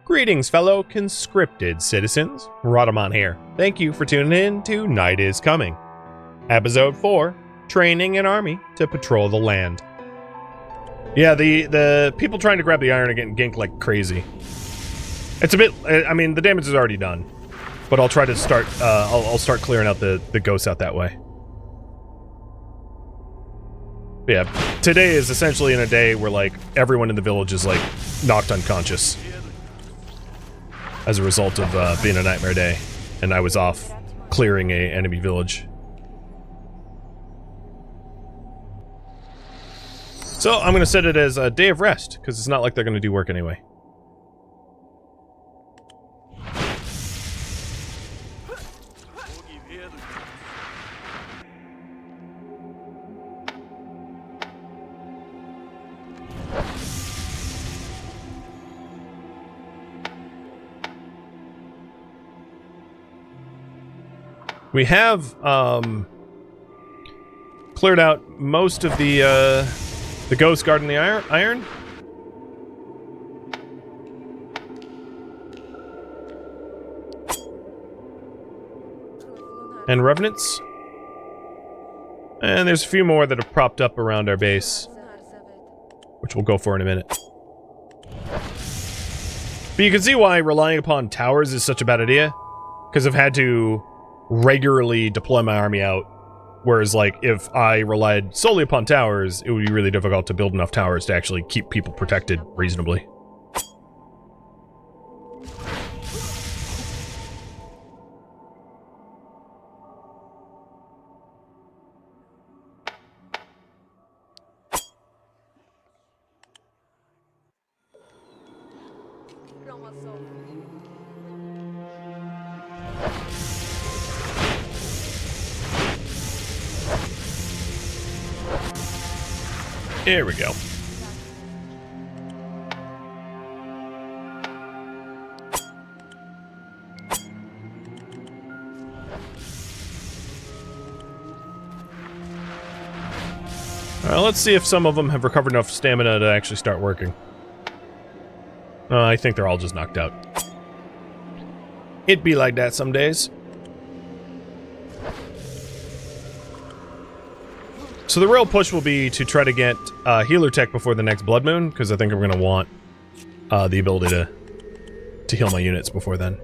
Greetings, fellow conscripted citizens. Rhadamant here. Thank you for tuning in to Night is Coming. Episode 4, Training an Army to Patrol the Land. Yeah, the people trying to grab the iron are getting ganked like crazy. It's a bit, I mean, the damage is already done. But I'll try to start, I'll start clearing out the ghosts out that way. Yeah, today is essentially in a day where, like, everyone in the village is, like, knocked unconscious. As a result of being a nightmare day, and I was off clearing a enemy village. So I'm gonna set it as a day of rest, because it's not like they're gonna do work anyway. We have, cleared out most of the ghost guarding the iron. And revenants. And there's a few more that have propped up around our base, which we'll go for in a minute. But you can see why relying upon towers is such a bad idea, because I've had to regularly deploy my army out, whereas, like, if I relied solely upon towers, it would be really difficult to build enough towers to actually keep people protected reasonably. Here we go. Alright, let's see if some of them have recovered enough stamina to actually start working. I think they're all just knocked out. It'd be like that some days. So the real push will be to try to get healer tech before the next blood moon, because I think I'm going to want the ability to heal my units before then.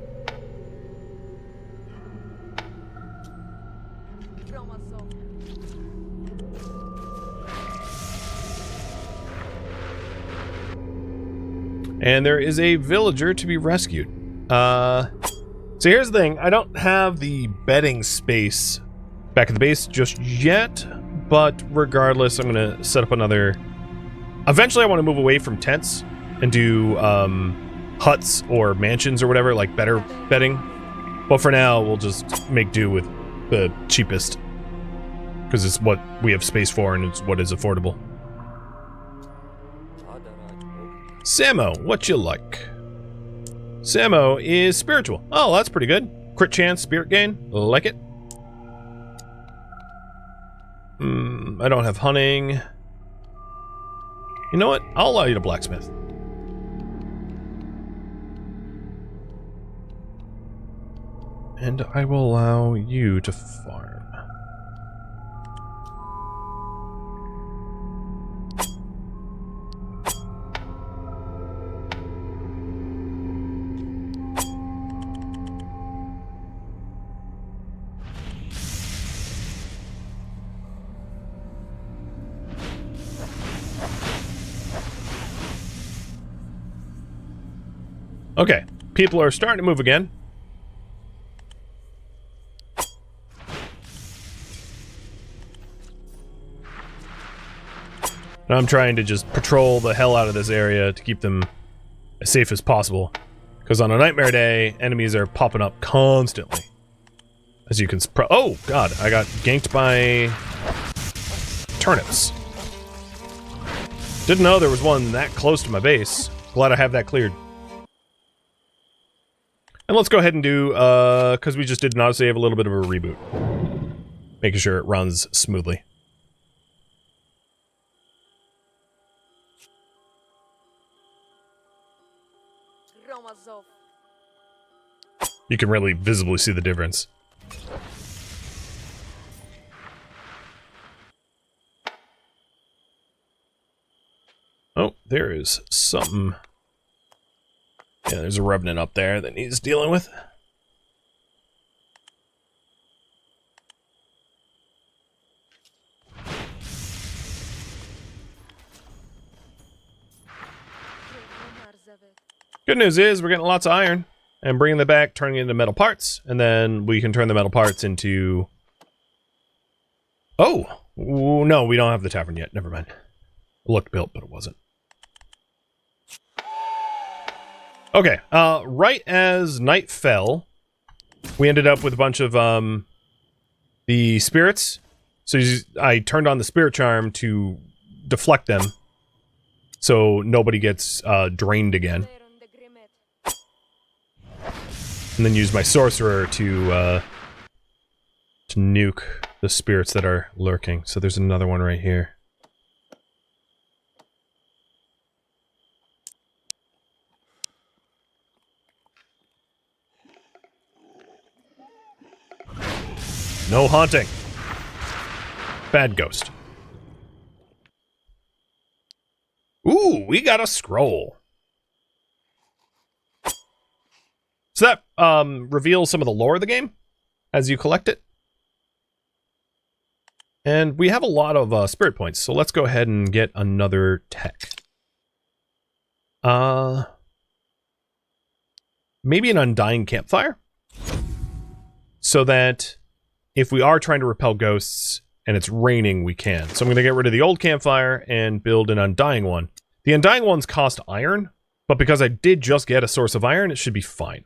And there is a villager to be rescued. So here's the thing, I don't have the bedding space back at the base just yet. But regardless, I'm going to set up another... Eventually I want to move away from tents and do huts or mansions or whatever, like better bedding. But for now, we'll just make do with the cheapest. Because it's what we have space for and it's what is affordable. Samo, what you like? Samo is spiritual. Oh, that's pretty good. Crit chance, spirit gain. Like it. I don't have hunting. You know what? I'll allow you to blacksmith. And I will allow you to farm. Okay, people are starting to move again. And I'm trying to just patrol the hell out of this area to keep them as safe as possible. Because on a nightmare day, enemies are popping up constantly. As you can... Oh, God, I got ganked by... turnips. Didn't know there was one that close to my base. Glad I have that cleared. And let's go ahead and do, because we just did an autosave, a little bit of a reboot. Making sure it runs smoothly. You can really visibly see the difference. Oh, there is something. Yeah, there's a revenant up there that needs dealing with. Good news is we're getting lots of iron and bringing them back, turning it into metal parts, and then we can turn the metal parts into... Oh! Ooh, no, we don't have the tavern yet. Never mind. It looked built, but it wasn't. Okay, right as night fell, we ended up with a bunch of, the spirits. So I turned on the spirit charm to deflect them, so nobody gets, drained again. And then use my sorcerer to nuke the spirits that are lurking. So there's another one right here. No haunting. Bad ghost. Ooh, we got a scroll. So that reveals some of the lore of the game as you collect it. And we have a lot of spirit points, so let's go ahead and get another tech. Maybe an undying campfire? So that if we are trying to repel ghosts and it's raining, we can. So I'm going to get rid of the old campfire and build an undying one. The undying ones cost iron, but because I did just get a source of iron, it should be fine.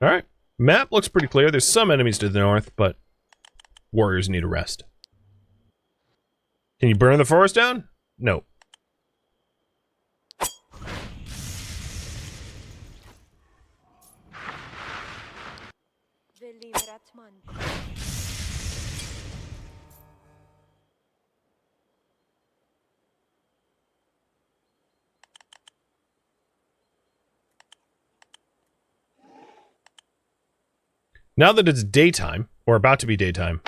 Alright, map looks pretty clear. There's some enemies to the north, but warriors need a rest. Can you burn the forest down? No. Now that it's daytime, or about to be daytime,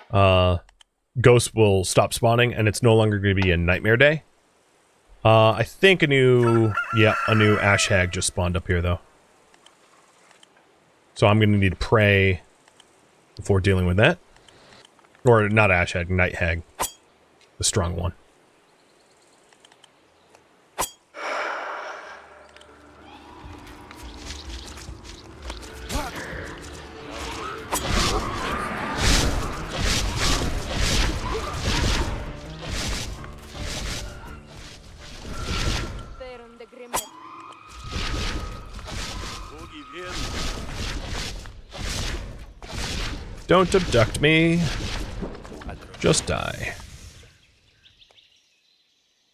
ghosts will stop spawning, and it's no longer going to be a nightmare day. I think a new ash hag just spawned up here, though. So I'm going to need to pray before dealing with that. Or not ash hag, night hag. The strong one. Don't abduct me. Just die.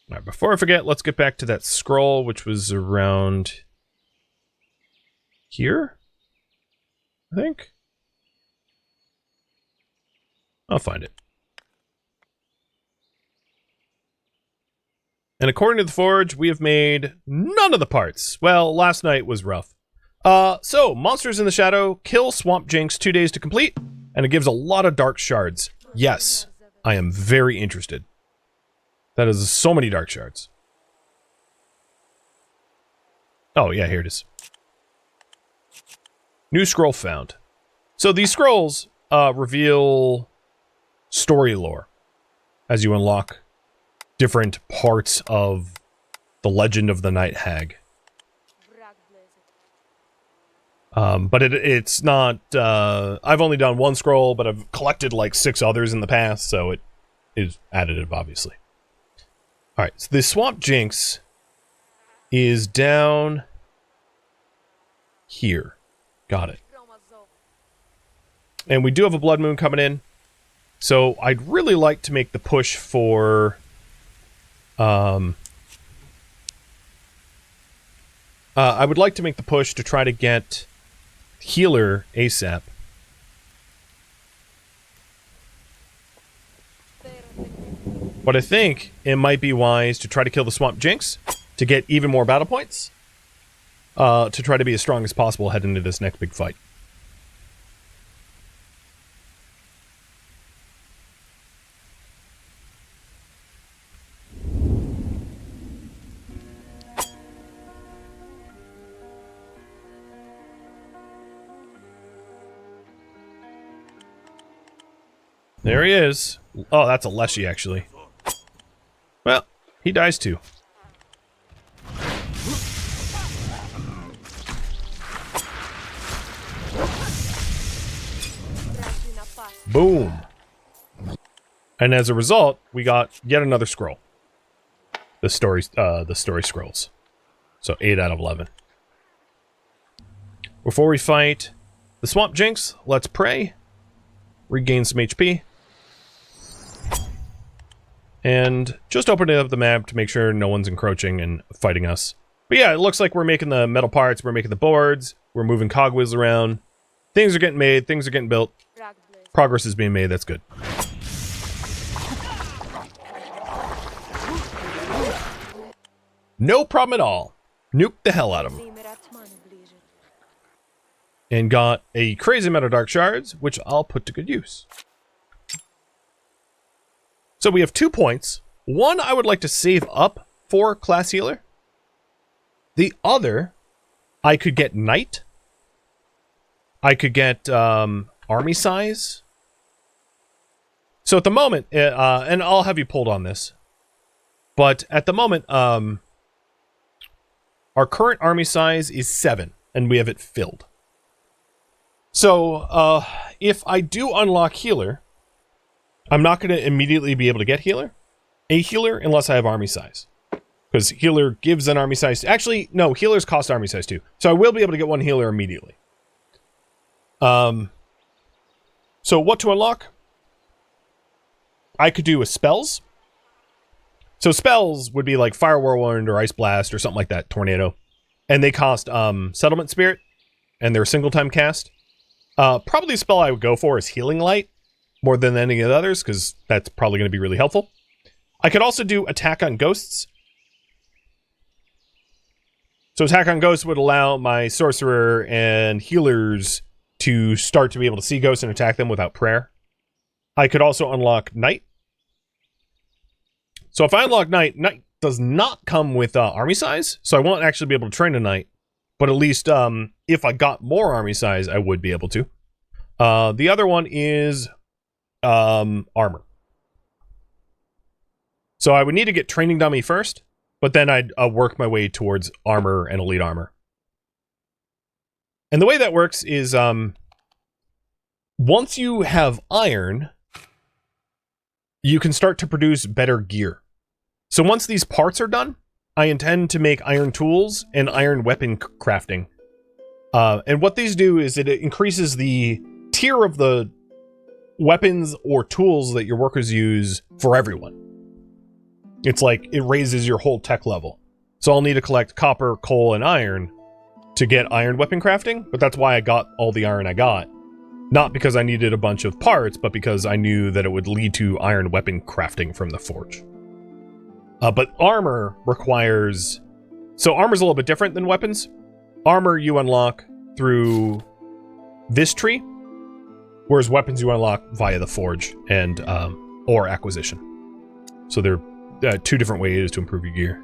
Alright, before I forget, let's get back to that scroll, which was around here, I think. I'll find it. And according to the Forge, we have made none of the parts. Well, last night was rough. So, Monsters in the Shadow, kill Swamp Jinx, 2 days to complete, and it gives a lot of dark shards. Yes, I am very interested. That is so many dark shards. Oh, yeah, here it is. New scroll found. So these scrolls reveal story lore as you unlock different parts of the legend of the Night Hag. But it's not, I've only done one scroll, but I've collected like 6 others in the past, so it is additive, obviously. Alright, so the Swamp Jinx is down here. Got it. And we do have a Blood Moon coming in, so I'd really like to make the push for, I would like to make the push to try to get healer ASAP. But I think it might be wise to try to kill the Swamp Jinx to get even more battle points. To try to be as strong as possible heading into this next big fight. There he is. Oh, that's a Leshy, actually. Well, he dies too. Boom. And as a result, we got yet another scroll. The story scrolls. So 8 out of 11. Before we fight the Swamp Jinx, let's pray. Regain some HP. And just open up the map to make sure no one's encroaching and fighting us. But yeah, it looks like we're making the metal parts, we're making the boards, we're moving cogwheels around. Things are getting made, things are getting built. Progress is being made, that's good. No problem at all. Nuke the hell out of him. And got a crazy amount of dark shards, which I'll put to good use. So we have 2 points. One I would like to save up for class healer. The other, I could get knight. I could get army size. So at the moment, and I'll have you pulled on this, but at the moment, our current army size is 7, and we have it filled. So if I do unlock healer, I'm not going to immediately be able to get a healer, unless I have army size. Because healer gives an army size. Actually, no, healers cost army size too. So I will be able to get one healer immediately. So what to unlock? I could do a spells. So spells would be like Fire Whirlwind or Ice Blast or something like that, Tornado. And they cost Settlement Spirit, and they're single time cast. Probably the spell I would go for is Healing Light, more than any of the others, because that's probably going to be really helpful. I could also do Attack on Ghosts. So Attack on Ghosts would allow my Sorcerer and Healers to start to be able to see ghosts and attack them without prayer. I could also unlock Knight. So if I unlock Knight, Knight does not come with army size, so I won't actually be able to train a Knight. But at least if I got more army size, I would be able to. The other one is armor. So I would need to get training dummy first, but then I'd work my way towards armor and elite armor. And the way that works is once you have iron, you can start to produce better gear. So once these parts are done, I intend to make iron tools and iron weapon crafting. And what these do is it increases the tier of the weapons or tools that your workers use for everyone. It's like it raises your whole tech level. So I'll need to collect copper, coal, and iron to get iron weapon crafting, but that's why I got all the iron I got. Not because I needed a bunch of parts, but because I knew that it would lead to iron weapon crafting from the forge. But armor requires... So armor's a little bit different than weapons. Armor you unlock through this tree, whereas weapons you unlock via the forge and or acquisition. So they're 2 different ways to improve your gear.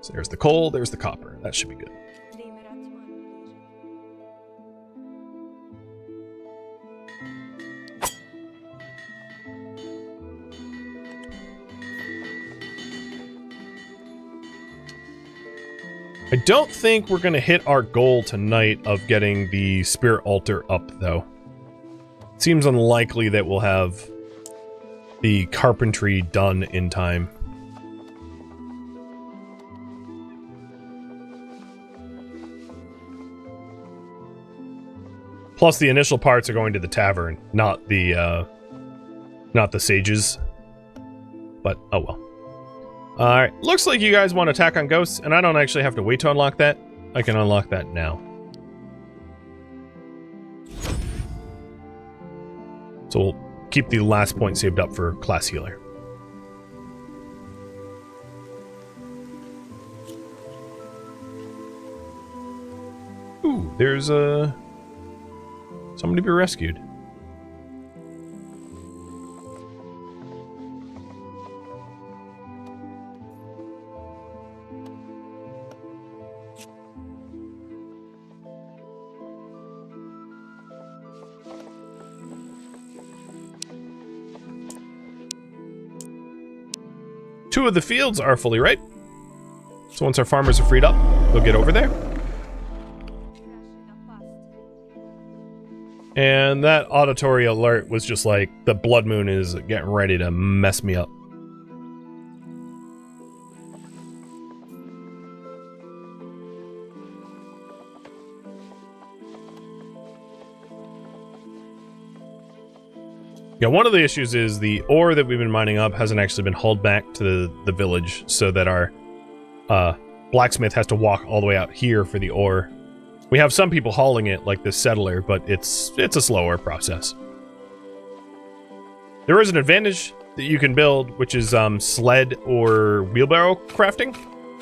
So there's the coal, there's the copper. That should be good. I don't think we're going to hit our goal tonight of getting the Spirit Altar up, though. It seems unlikely that we'll have the carpentry done in time. Plus, the initial parts are going to the tavern, not the sages. But, oh well. Alright, looks like you guys want to attack on ghosts, and I don't actually have to wait to unlock that. I can unlock that now. So we'll keep the last point saved up for class healer. Ooh, there's someone to be rescued. Two of the fields are fully ripe. So once our farmers are freed up, they'll get over there. And that auditory alert was just like, the blood moon is getting ready to mess me up. Yeah, one of the issues is the ore that we've been mining up hasn't actually been hauled back to the village, so that our blacksmith has to walk all the way out here for the ore. We have some people hauling it, like this settler, but it's a slower process. There is an advantage that you can build, which is sled or wheelbarrow crafting,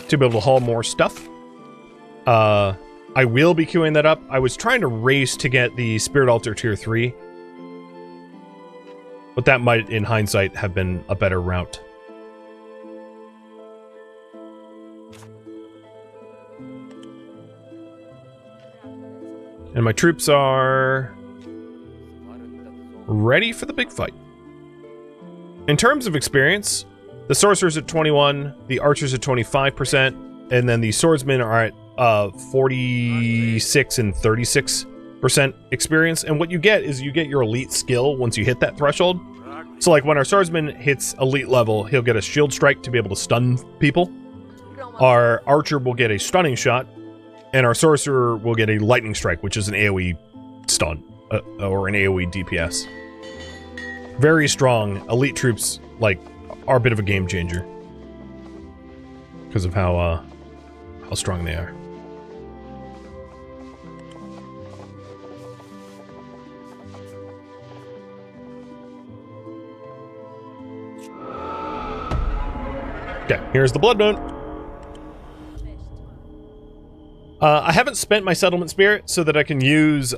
to be able to haul more stuff. I will be queuing that up. I was trying to race to get the Spirit Altar Tier 3, but that might, in hindsight, have been a better route. And my troops are ready for the big fight. In terms of experience, the sorcerer's at 21, the archer's at 25%, and then the swordsmen are at 46 and 36% experience. And what you get is you get your elite skill once you hit that threshold. So like when our swordsman hits elite level, he'll get a shield strike to be able to stun people. Our archer will get a stunning shot, and our sorcerer will get a lightning strike, which is an AoE stun, or an AoE DPS. Very strong. Elite troops, like, are a bit of a game changer. Because of how strong they are. Okay, here's the blood moon. I haven't spent my settlement spirit so that I can use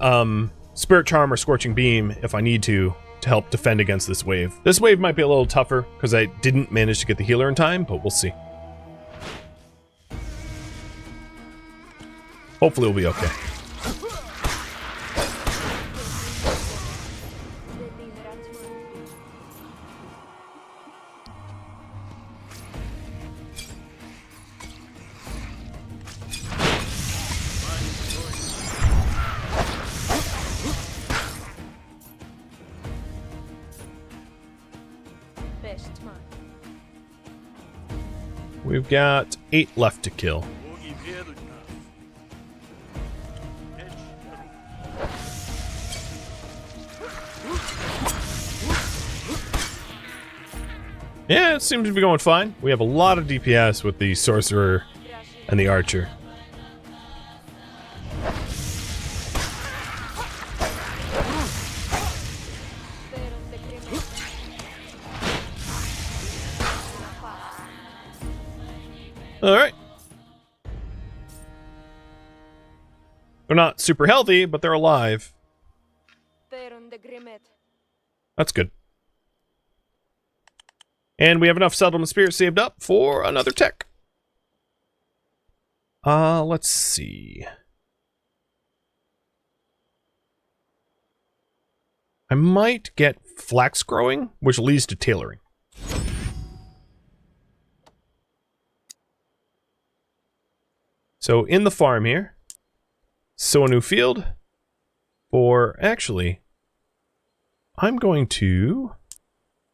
Spirit Charm or Scorching Beam if I need to help defend against this wave. This wave might be a little tougher because I didn't manage to get the healer in time, but we'll see. Hopefully we'll be okay. We've got 8 left to kill. Yeah, it seems to be going fine. We have a lot of DPS with the sorcerer and the archer. Alright. They're not super healthy, but they're alive. That's good. And we have enough settlement spirit saved up for another tech. Let's see. I might get flax growing, which leads to tailoring. So in the farm here, sow a new field, or actually, I'm going to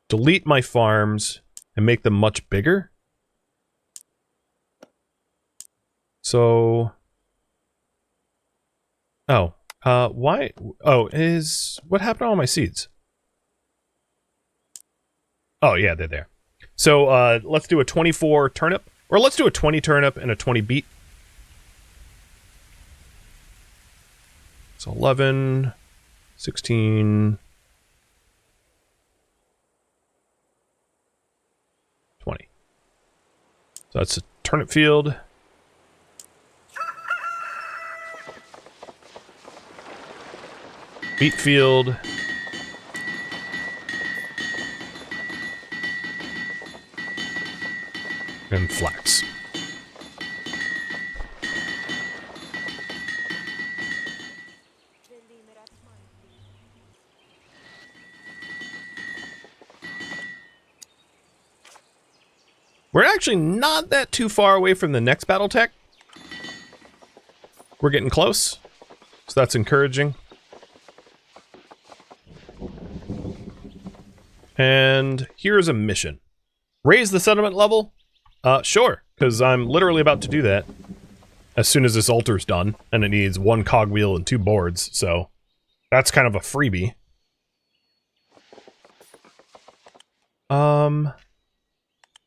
delete my farms and make them much bigger. So, why? Oh, what happened to all my seeds? Oh yeah, they're there. So let's do a 24 turnip, or let's do a 20 turnip and a 20 beet. So 11, 16, 20. So that's a turnip field. Beet field. And flax. We're actually not that too far away from the next battle tech. We're getting close, so that's encouraging. And here's a mission. Raise the settlement level? Sure, because I'm literally about to do that as soon as this altar's done, and it needs 1 cogwheel and 2 boards, so that's kind of a freebie.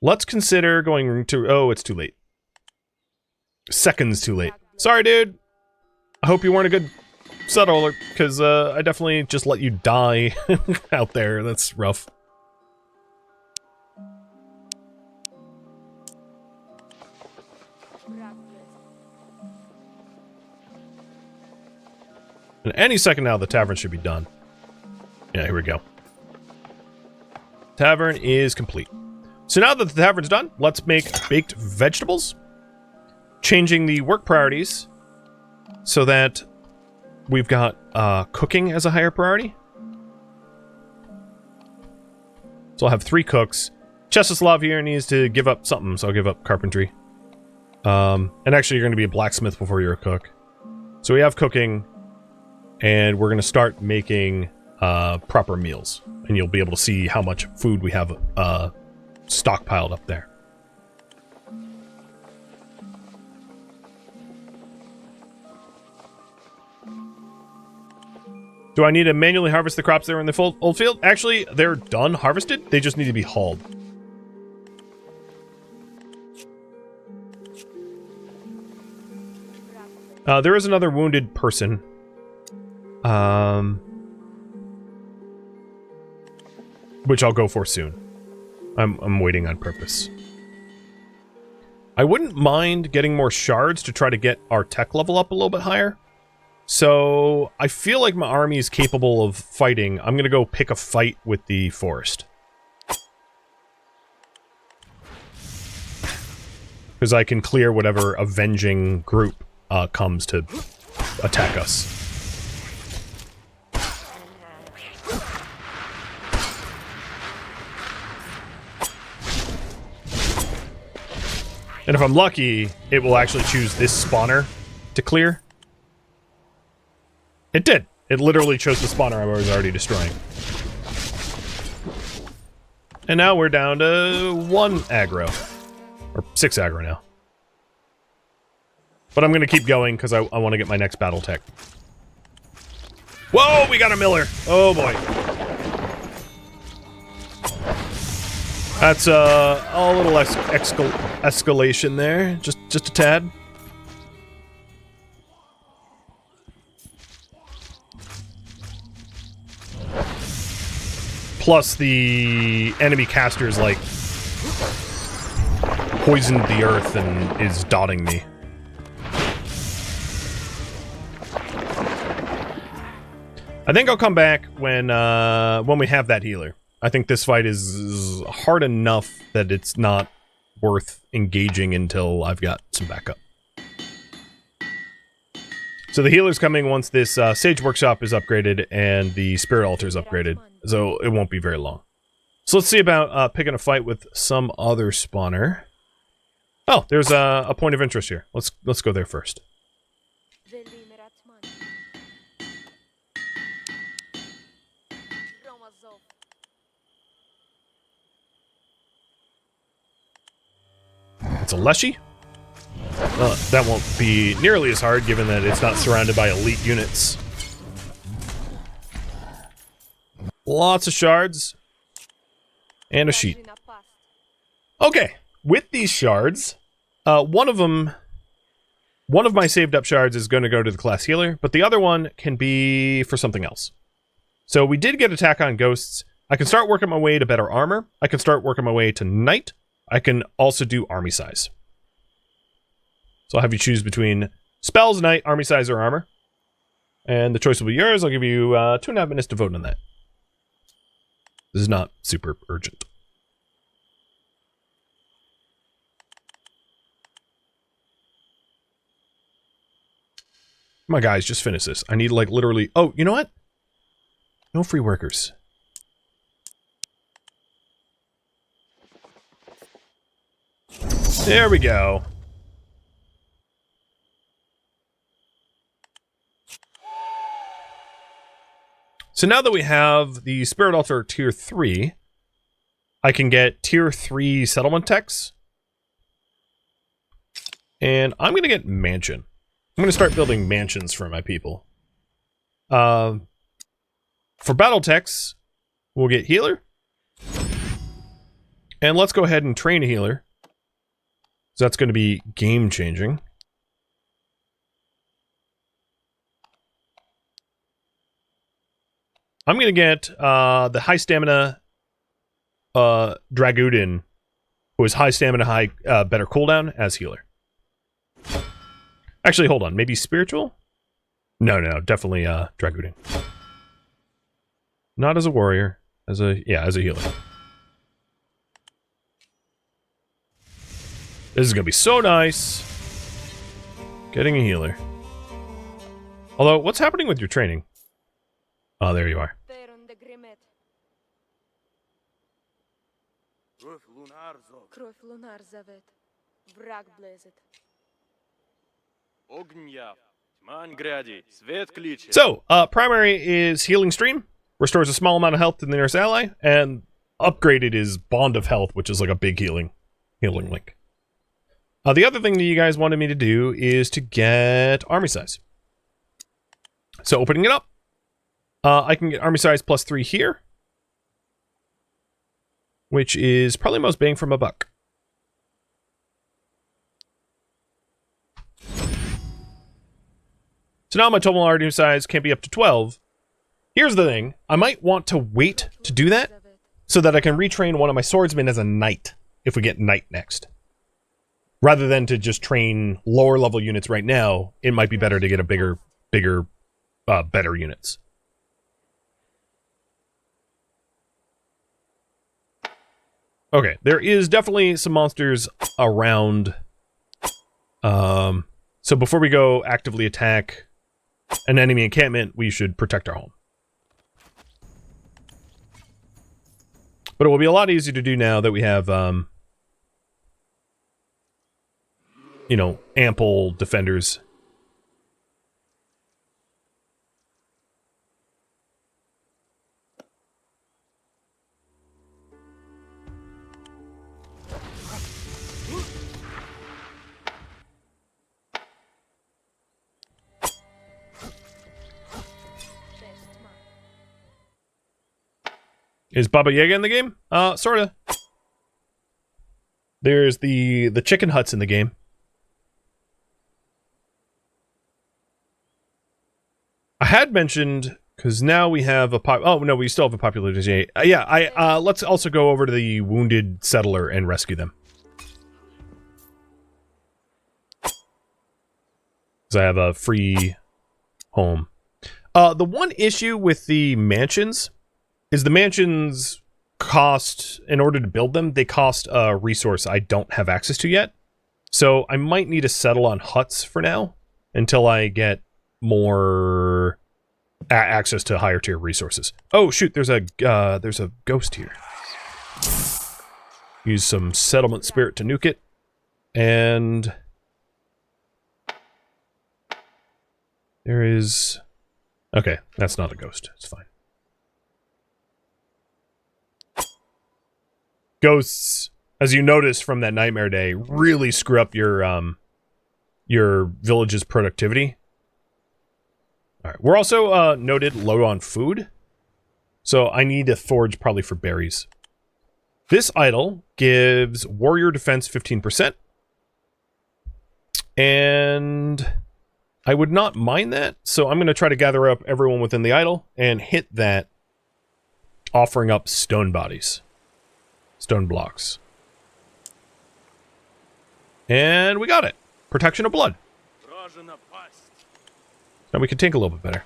Let's consider going to... Oh, it's too late. Seconds too late. Sorry, dude. I hope you weren't a good settler, because I definitely just let you die out there. That's rough. And any second now, the tavern should be done. Yeah, here we go. Tavern is complete. So now that the tavern's done, let's make baked vegetables. Changing the work priorities so that we've got cooking as a higher priority. So I'll have 3 cooks. Chestoslav here needs to give up something, so I'll give up carpentry. And actually, you're going to be a blacksmith before you're a cook. So we have cooking, and we're going to start making proper meals. And you'll be able to see how much food we have stockpiled up there. Do I need to manually harvest the crops that are in the old field? Actually, they're done harvested. They just need to be hauled. There is another wounded person. Which I'll go for soon. I'm waiting on purpose. I wouldn't mind getting more shards to try to get our tech level up a little bit higher. So I feel like my army is capable of fighting. I'm gonna go pick a fight with the forest. Because I can clear whatever avenging group comes to attack us. And if I'm lucky, it will actually choose this spawner to clear. It did. It literally chose the spawner I was already destroying. And now we're down to 1 aggro. Or 6 aggro now. But I'm going to keep going because I want to get my next battle tech. Whoa, we got a miller. Oh boy. That's a little escalation there. Just a tad. Plus the enemy caster's like poisoned the earth and is dotting me. I think I'll come back when we have that healer. I think this fight is hard enough that it's not worth engaging until I've got some backup. So the healer's coming once this Sage Workshop is upgraded and the Spirit Altar is upgraded, so it won't be very long. So let's see about picking a fight with some other spawner. Oh, there's a point of interest here. Let's go there first. It's a Leshy. That won't be nearly as hard, given that it's not surrounded by elite units. Lots of shards. And a sheet. Okay, with these shards, one of my saved up shards is going to go to the class healer, but the other one can be for something else. So we did get attack on ghosts. I can start working my way to better armor. I can start working my way to knight. I can also do army size. So I'll have you choose between spells, knight, army size, or armor. And the choice will be yours. I'll give you 2.5 minutes to vote on that. This is not super urgent. Come on, guys, just finish this. I need, like, literally... Oh, you know what? No free workers. There we go. So now that we have the Spirit Altar Tier 3, I can get Tier 3 settlement techs. And I'm going to get Mansion. I'm going to start building mansions for my people. For battle techs, we'll get Healer. And let's go ahead and train a Healer. So that's going to be game-changing. I'm going to get the high stamina Dragoodin, who is high stamina, better cooldown, as healer. Actually, hold on. Maybe spiritual? No, definitely Dragoodin. Not as a warrior. As a healer. This is going to be so nice. Getting a healer. Although, what's happening with your training? Oh, there you are. So, primary is Healing Stream. Restores a small amount of health to the nearest ally. And upgraded is Bond of Health, which is like a big healing link. The other thing that you guys wanted me to do is to get army size. So, opening it up. I can get army size +3 here. Which is probably most bang for my buck. So now my total army size can be up to 12. Here's the thing. I might want to wait to do that so that I can retrain one of my swordsmen as a knight if we get knight next. Rather than to just train lower level units right now, it might be better to get a bigger, better units. Okay, there is definitely some monsters around. So before we go actively attack an enemy encampment, we should protect our home. But it will be a lot easier to do now that we have, you know, ample defenders. Is Baba Yaga in the game? Sorta. There's the chicken huts in the game. I had mentioned, because now we have a oh no, we still have a population. Let's also go over to the wounded settler and rescue them. Because I have a free home. The one issue with the mansions is the mansions cost, in order to build them, they cost a resource I don't have access to yet. So I might need to settle on huts for now until I get more access to higher tier resources. Oh shoot, there's a ghost here. Use some settlement spirit to nuke it. And there is... Okay, that's not a ghost. It's fine. Ghosts, as you noticed from that nightmare day, really screw up your village's productivity. Alright, we're also noted low on food. So I need to forage probably for berries. This idol gives warrior defense 15%. And I would not mind that, so I'm going to try to gather up everyone within the idol and hit that, offering up stone bodies. Stone blocks. And we got it. Protection of blood. Now we can think a little bit better.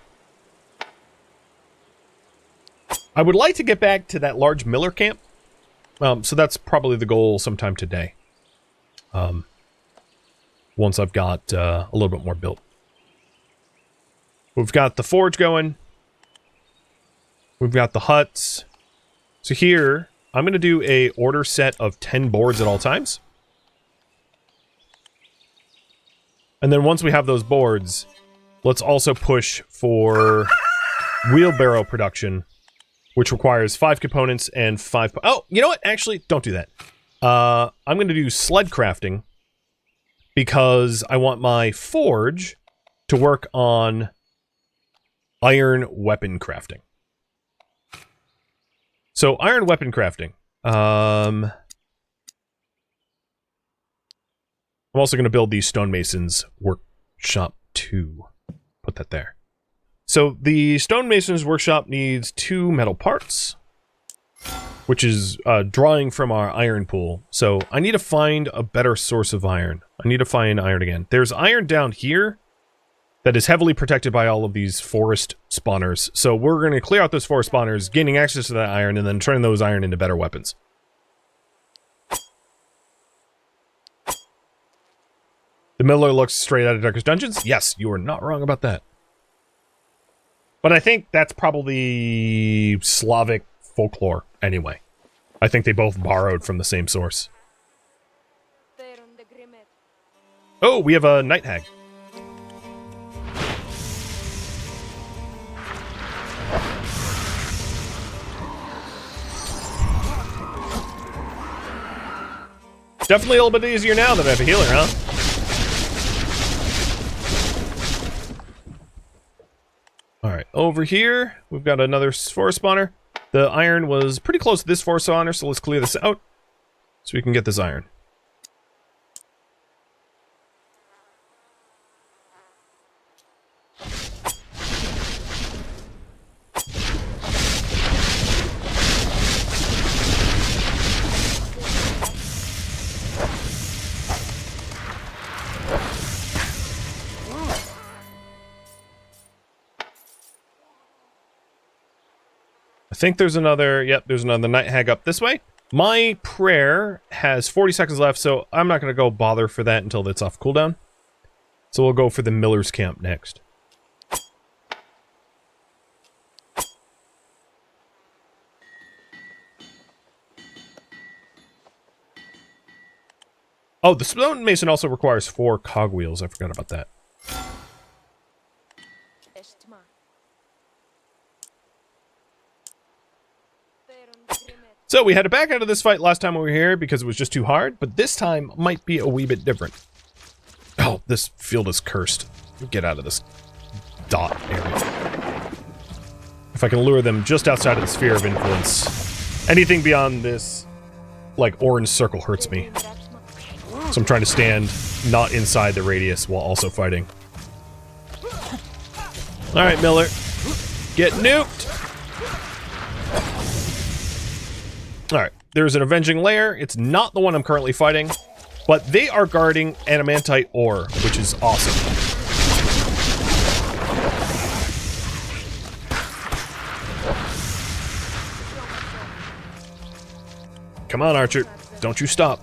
I would like to get back to that large miller camp. So that's probably the goal sometime today. Once I've got a little bit more built. We've got the forge going. We've got the huts. So here, I'm going to do a order set of 10 boards at all times. And then once we have those boards, let's also push for wheelbarrow production, which requires 5 components and 5... Oh, you know what? Actually, don't do that. I'm going to do sled crafting because I want my forge to work on iron weapon crafting. So, iron weapon crafting. I'm also going to build the stonemasons workshop 2. Put that there. So, the stonemasons workshop needs 2 metal parts, which is drawing from our iron pool. So, I need to find a better source of iron. I need to find iron again. There's iron down here that is heavily protected by all of these forest spawners. So we're going to clear out those forest spawners, gaining access to that iron, and then turn those iron into better weapons. The Miller looks straight out of Darkest Dungeons? Yes, you are not wrong about that. But I think that's probably Slavic folklore anyway. I think they both borrowed from the same source. Oh, we have a night hag. Definitely a little bit easier now that I have a healer, huh? Alright, over here, we've got another forest spawner. The iron was pretty close to this forest spawner, so let's clear this out so we can get this iron. I think there's another, yep, there's another night hag up this way. My prayer has 40 seconds left, so I'm not going to go bother for that until it's off cooldown. So we'll go for the Miller's Camp next. Oh, the stonemason also requires 4 cogwheels. I forgot about that. So we had to back out of this fight last time we were here because it was just too hard, but this time might be a wee bit different. Oh, this field is cursed. Get out of this dot area. If I can lure them just outside of the sphere of influence. Anything beyond this, like, orange circle hurts me. So I'm trying to stand not inside the radius while also fighting. Alright, Miller. Get nuked! Alright, there's an avenging lair. It's not the one I'm currently fighting, but they are guarding adamantite ore, which is awesome. Come on, Archer. Don't you stop.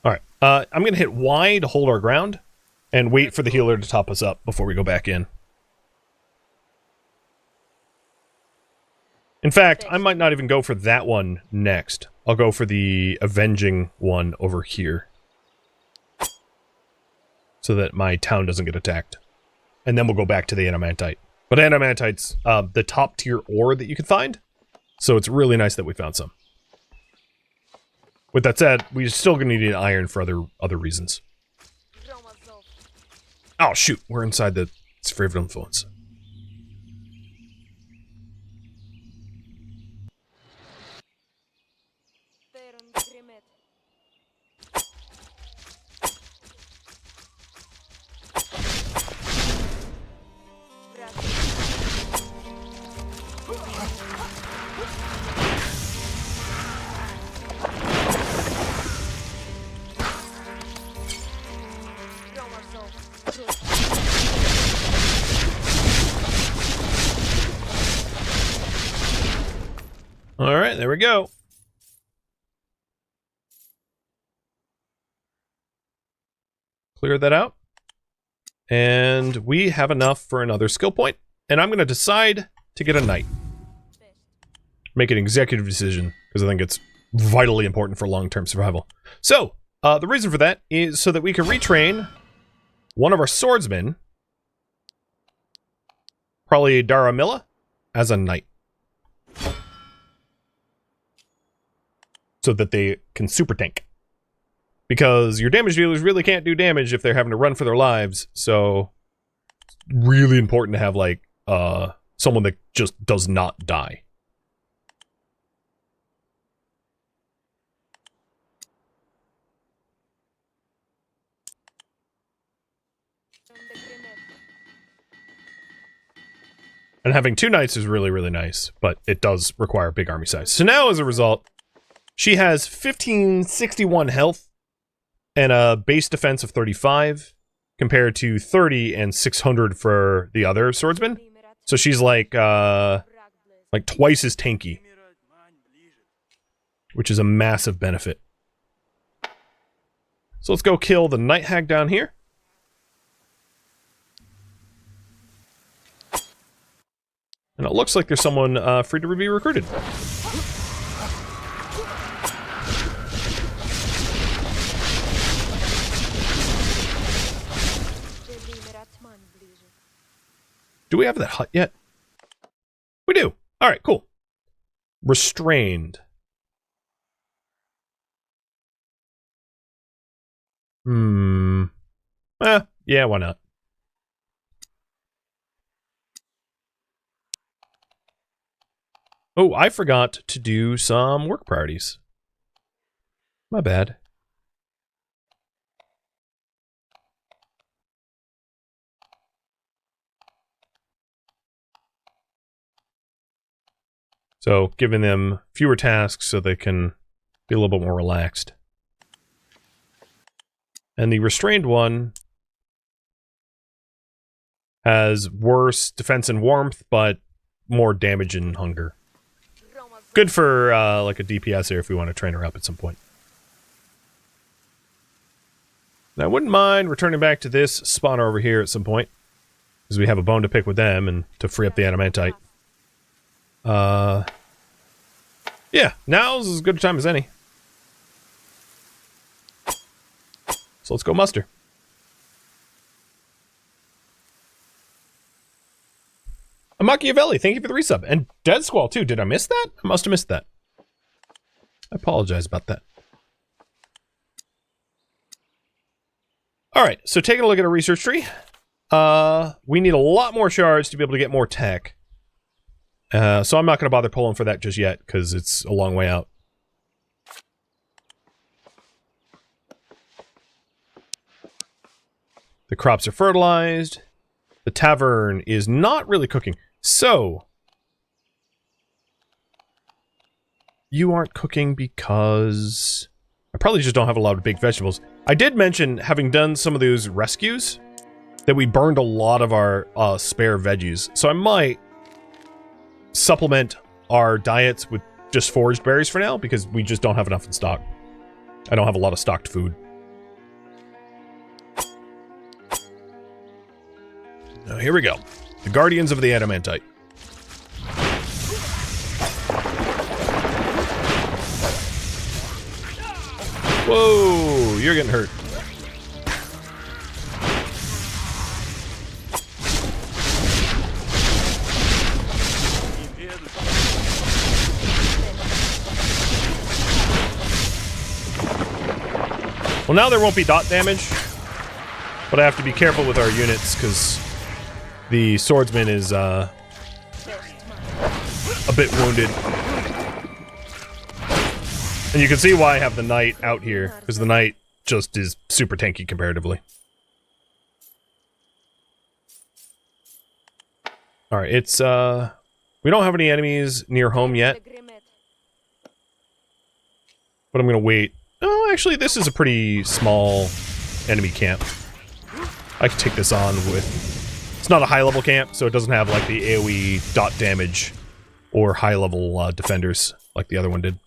Alright, I'm gonna hit Y to hold our ground and wait for the healer to top us up before we go back in. In fact, I might not even go for that one next. I'll go for the avenging one over here. So that my town doesn't get attacked. And then we'll go back to the adamantite. But adamantite's the top tier ore that you can find. So it's really nice that we found some. With that said, we're still going to need iron for other reasons. Oh shoot, we're inside the sphere of influence. All right, there we go. Clear that out. And we have enough for another skill point. And I'm going to decide to get a knight. Make an executive decision, because I think it's vitally important for long-term survival. So, the reason for that is so that we can retrain one of our swordsmen, probably Daramilla, as a knight. So that they can super tank. Because your damage dealers really can't do damage if they're having to run for their lives, so it's really important to have, like, someone that just does not die. And having two knights is really, really nice, but it does require a big army size. So now, as a result, she has 1561 health and a base defense of 35, compared to 30 and 600 for the other swordsman. So she's like twice as tanky, which is a massive benefit. So let's go kill the night hag down here. And it looks like there's someone free to be recruited. Do we have that hut yet? We do. All right, cool. Restrained. Yeah, why not? Oh, I forgot to do some work priorities. My bad. So, giving them fewer tasks so they can be a little bit more relaxed. And the restrained one has worse defense and warmth, but more damage and hunger. Good for, like, a DPS here if we want to train her up at some point. Now, I wouldn't mind returning back to this spawner over here at some point, because we have a bone to pick with them and to free up the adamantite. Yeah, now's as good a time as any. So let's go muster. Machiavelli, thank you for the resub. And Dead Squall, too. Did I miss that? I must have missed that. I apologize about that. Alright, so taking a look at a research tree. We need a lot more shards to be able to get more tech. So I'm not going to bother pulling for that just yet, because it's a long way out. The crops are fertilized. The tavern is not really cooking. So, you aren't cooking because I probably just don't have a lot of big vegetables. I did mention, having done some of those rescues, that we burned a lot of our spare veggies. So I might supplement our diets with just foraged berries for now, because we just don't have enough in stock. I don't have a lot of stocked food. Now, here we go. The Guardians of the Adamantite. Whoa, you're getting hurt. Well, now there won't be dot damage, but I have to be careful with our units, because the swordsman is a bit wounded. And you can see why I have the knight out here, because the knight just is super tanky comparatively. Alright, it's, we don't have any enemies near home yet. But I'm gonna wait. Oh, actually, this is a pretty small enemy camp. I can take this on with... It's not a high-level camp, so it doesn't have, like, the AoE dot damage or high-level defenders like the other one did.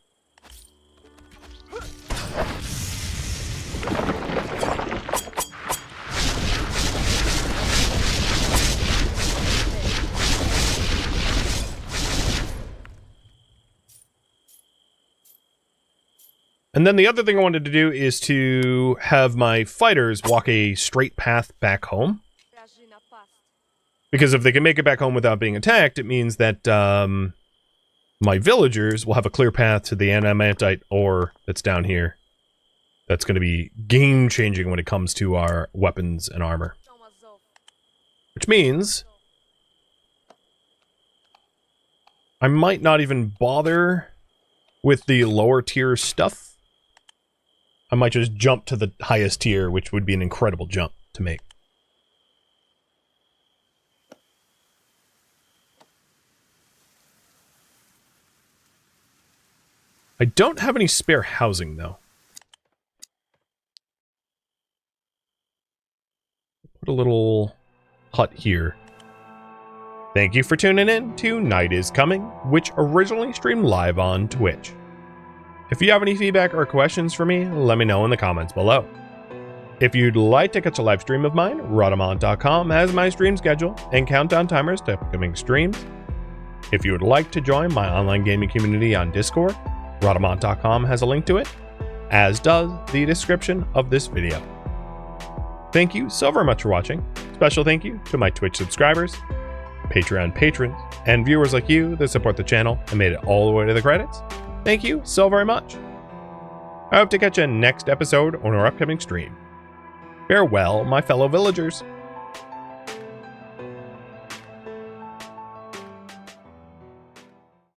And then the other thing I wanted to do is to have my fighters walk a straight path back home. Because if they can make it back home without being attacked, it means that my villagers will have a clear path to the adamantite ore that's down here. That's going to be game-changing when it comes to our weapons and armor. Which means I might not even bother with the lower tier stuff. I might just jump to the highest tier, which would be an incredible jump to make. I don't have any spare housing, though. Put a little hut here. Thank you for tuning in to Night is Coming, which originally streamed live on Twitch. If you have any feedback or questions for me, let me know in the comments below. If you'd like to catch a live stream of mine, Rhadamant.com has my stream schedule and countdown timers to upcoming streams. If you would like to join my online gaming community on Discord, Rhadamant.com has a link to it, as does the description of this video. Thank you so very much for watching. Special thank you to my Twitch subscribers, Patreon patrons, and viewers like you that support the channel and made it all the way to the credits. Thank you so very much. I hope to catch you next episode on our upcoming stream. Farewell, my fellow villagers.